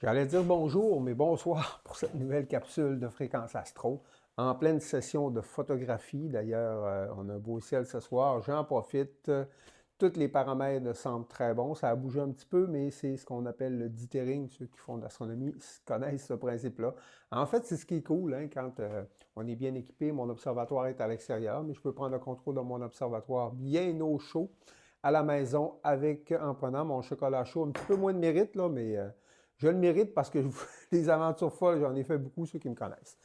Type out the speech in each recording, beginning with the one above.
J'allais dire bonjour, mais bonsoir pour cette nouvelle capsule de Fréquence Astro. En pleine session de photographie, d'ailleurs, on a un beau ciel ce soir, j'en profite. Tous les paramètres semblent très bons. Ça a bougé un petit peu, mais c'est ce qu'on appelle le dithering. Ceux qui font de l'astronomie connaissent ce principe-là. En fait, c'est ce qui est cool hein, quand on est bien équipé. Mon observatoire est à l'extérieur, mais je peux prendre le contrôle de mon observatoire bien au chaud à la maison en prenant mon chocolat chaud. Un petit peu moins de mérite, là, mais je le mérite parce que les aventures folles, j'en ai fait beaucoup, ceux qui me connaissent.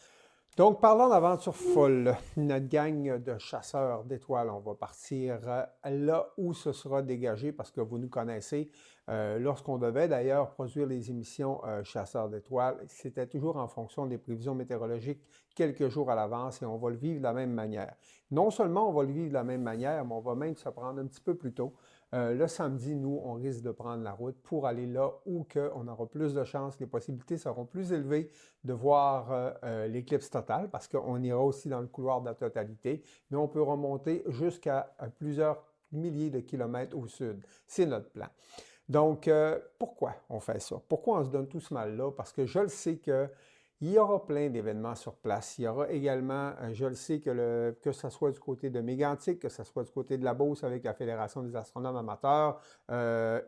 Donc, parlant d'aventures folles, notre gang de chasseurs d'étoiles, on va partir là où ce sera dégagé parce que vous nous connaissez. Lorsqu'on devait d'ailleurs produire les émissions Chasseurs d'étoiles, c'était toujours en fonction des prévisions météorologiques quelques jours à l'avance et on va le vivre de la même manière. Non seulement on va le vivre de la même manière, mais on va même se prendre un petit peu plus tôt. Le samedi, nous, on risque de prendre la route pour aller là où on aura plus de chances, les possibilités seront plus élevées de voir l'éclipse totale, parce qu'on ira aussi dans le couloir de la totalité, mais on peut remonter jusqu'à plusieurs milliers de kilomètres au sud. C'est notre plan. Donc, pourquoi on fait ça? Pourquoi on se donne tout ce mal-là? Parce que je le sais que il y aura plein d'événements sur place. Il y aura également, je le sais que ce soit du côté de Mégantic, que ce soit du côté de la Beauce avec la Fédération des astronomes amateurs,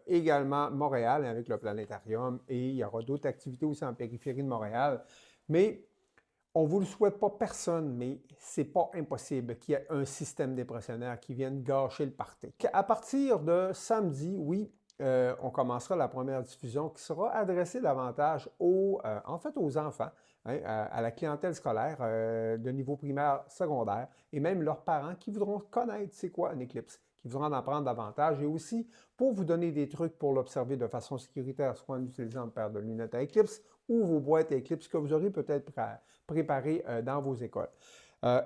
également Montréal avec le planétarium, et il y aura d'autres activités aussi en périphérie de Montréal. Mais on ne vous le souhaite pas personne, mais c'est pas impossible qu'il y ait un système dépressionnaire qui vienne gâcher le party. À partir de samedi, oui, on commencera la première diffusion qui sera adressée davantage en fait aux enfants, hein, à la clientèle scolaire de niveau primaire, secondaire, et même leurs parents qui voudront connaître c'est quoi un éclipse, qui voudront en apprendre davantage, et aussi pour vous donner des trucs pour l'observer de façon sécuritaire, soit en utilisant une paire de lunettes à éclipse ou vos boîtes à éclipse que vous aurez peut-être préparées dans vos écoles.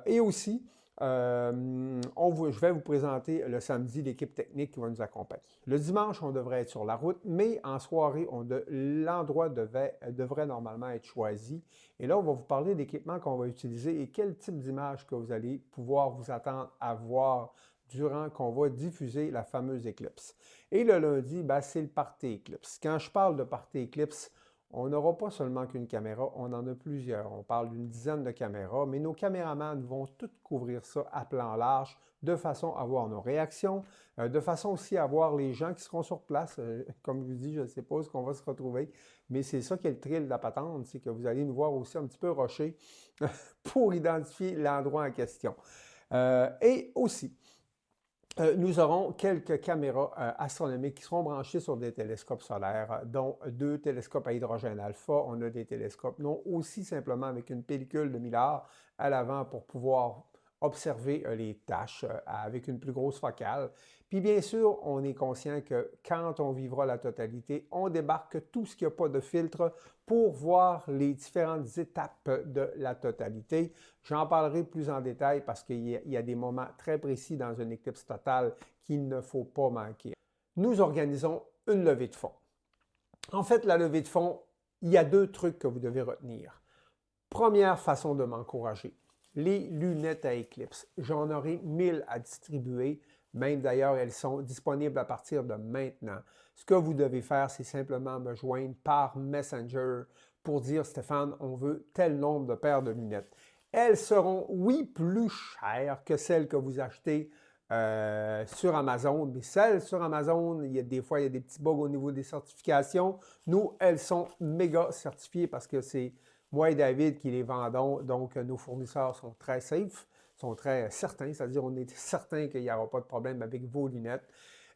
Et aussi, je vais vous présenter le samedi l'équipe technique qui va nous accompagner. Le dimanche, on devrait être sur la route, mais en soirée, l'endroit devrait normalement être choisi. Et là, on va vous parler d'équipements qu'on va utiliser et quel type d'image que vous allez pouvoir vous attendre à voir durant qu'on va diffuser la fameuse éclipse. Et le lundi, ben, c'est le party éclipse. Quand je parle de party éclipse, on n'aura pas seulement qu'une caméra, on en a plusieurs. On parle d'une dizaine de caméras, mais nos caméramans vont toutes couvrir ça à plan large, de façon à voir nos réactions, de façon aussi à voir les gens qui seront sur place. Comme je vous dis, je ne sais pas où on va se retrouver, mais c'est ça qui est le thrill de la patente, c'est que vous allez nous voir aussi un petit peu rusher pour identifier l'endroit en question. Et aussi, nous aurons quelques caméras astronomiques qui seront branchées sur des télescopes solaires, dont 2 télescopes à hydrogène alpha. On a des télescopes non aussi simplement avec une pellicule de 1000 à l'avant pour pouvoir observer les tâches avec une plus grosse focale. Puis bien sûr, on est conscient que quand on vivra la totalité, on débarque tout ce qui n'a pas de filtre pour voir les différentes étapes de la totalité. J'en parlerai plus en détail parce qu'il y a des moments très précis dans une éclipse totale qu'il ne faut pas manquer. Nous organisons une levée de fonds. En fait, la levée de fonds, il y a 2 trucs que vous devez retenir. Première façon de m'encourager, les lunettes à éclipse. J'en aurai 1000 à distribuer. Même d'ailleurs, elles sont disponibles à partir de maintenant. Ce que vous devez faire, c'est simplement me joindre par Messenger pour dire, Stéphane, on veut tel nombre de paires de lunettes. Elles seront, oui, plus chères que celles que vous achetez sur Amazon, mais celles sur Amazon, des fois, il y a des petits bugs au niveau des certifications. Nous, elles sont méga certifiées parce que c'est moi et David qui les vendons, donc nos fournisseurs sont très safe, sont très certains, c'est-à-dire on est certain qu'il n'y aura pas de problème avec vos lunettes.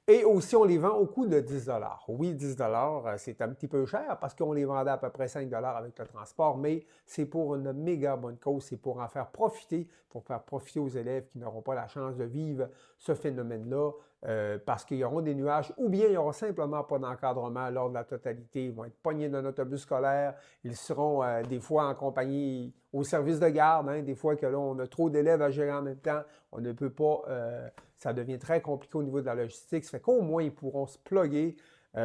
Et aussi, on les vend au coût de 10 dollars. Oui, 10 dollars, c'est un petit peu cher parce qu'on les vendait à peu près 5 dollars avec le transport, mais c'est pour une méga bonne cause, c'est pour en faire profiter, pour faire profiter aux élèves qui n'auront pas la chance de vivre ce phénomène-là parce qu'ils auront des nuages ou bien il n'y aura simplement pas d'encadrement lors de la totalité. Ils vont être pognés d'un autobus scolaire, ils seront des fois en compagnie au service de garde, hein, des fois que là, on a trop d'élèves à gérer en même temps, on ne peut pas ça devient très compliqué au niveau de la logistique. Ça fait qu'au moins, ils pourront se plugger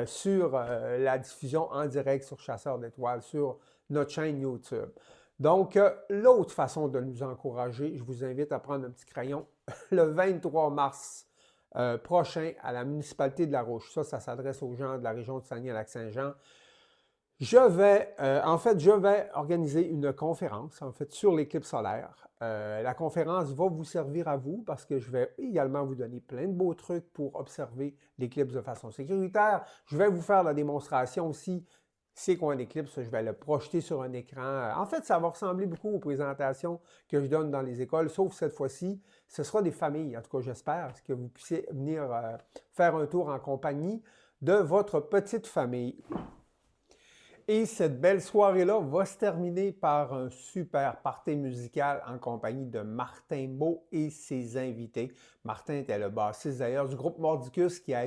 sur la diffusion en direct sur Chasseurs d'étoiles, sur notre chaîne YouTube. Donc, l'autre façon de nous encourager, je vous invite à prendre un petit crayon, le 23 mars prochain à la municipalité de La Rouche. Ça s'adresse aux gens de la région de Saguenay-Lac-Saint-Jean. Je vais organiser une conférence, en fait, sur l'éclipse solaire. La conférence va vous servir à vous parce que je vais également vous donner plein de beaux trucs pour observer l'éclipse de façon sécuritaire. Je vais vous faire la démonstration aussi. C'est quoi un éclipse? Je vais le projeter sur un écran. En fait, ça va ressembler beaucoup aux présentations que je donne dans les écoles, sauf cette fois-ci, ce sera des familles. En tout cas, j'espère que vous puissiez venir faire un tour en compagnie de votre petite famille. Et cette belle soirée-là va se terminer par un super party musical en compagnie de Martin Beau et ses invités. Martin était le bassiste d'ailleurs du groupe Mordicus qui a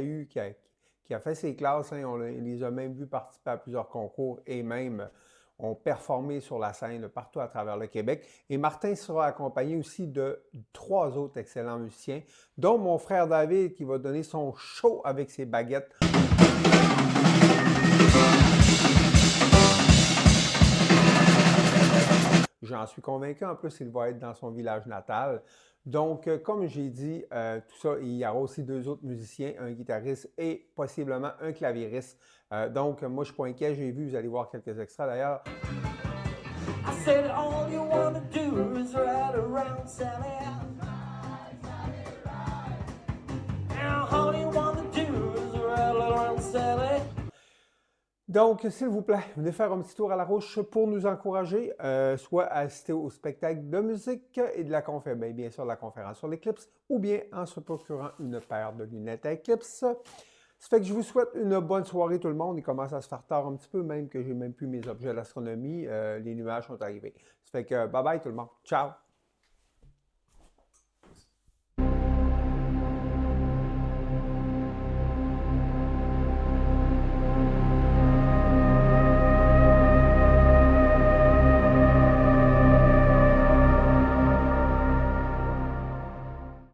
fait ses classes. Hein, on les a même vus participer à plusieurs concours et même ont performé sur la scène partout à travers le Québec. Et Martin sera accompagné aussi de 3 autres excellents musiciens, dont mon frère David qui va donner son show avec ses baguettes. J'en suis convaincu. En plus, il va être dans son village natal. Donc, comme j'ai dit, tout ça, il y aura aussi 2 autres musiciens, un guitariste et possiblement un claviériste. Donc, moi, je ne suis pas inquiet. J'ai vu, vous allez voir quelques extraits d'ailleurs. Donc, s'il vous plaît, venez faire un petit tour à la Roche pour nous encourager, soit à assister au spectacle de musique et de la conférence, bien sûr la conférence sur l'éclipse, ou bien en se procurant une paire de lunettes à éclipse. Ça fait que je vous souhaite une bonne soirée tout le monde. Il commence à se faire tard un petit peu, même que j'ai même plus mes objets d'astronomie. Les nuages sont arrivés. Ça fait que bye bye tout le monde. Ciao!